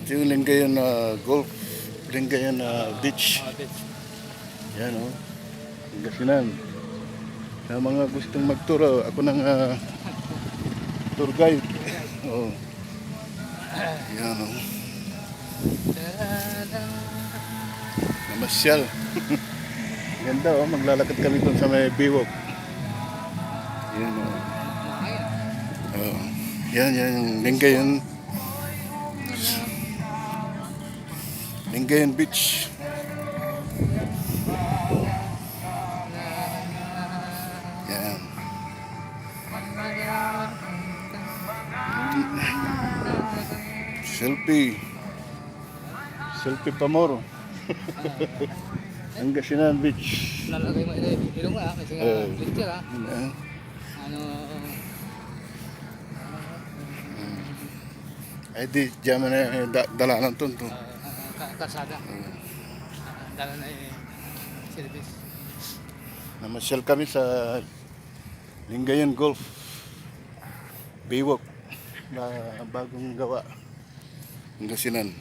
Ito yung Lingayen Golf, Lingayen Beach. Beach. Yan o, Pangasinan. Sa mga gustong mag-tour, ako ng tour guide. Oh. Yan o. Namasyal. Ganda o, maglalakad kami dun sa may Biwok. Yan o. Oh. Yan yung Lingayen. Lingayen Beach. Yan. Selfie. Selfie pa more. Pangasinan Beach. Lalagay mo ilong nga kasi nga picture ano Ay di diyan na dalanan to. kalsada. Dala na service. Namasyal kami sa Lingayen Golf Baywalk na bagong gawa Pangasinan.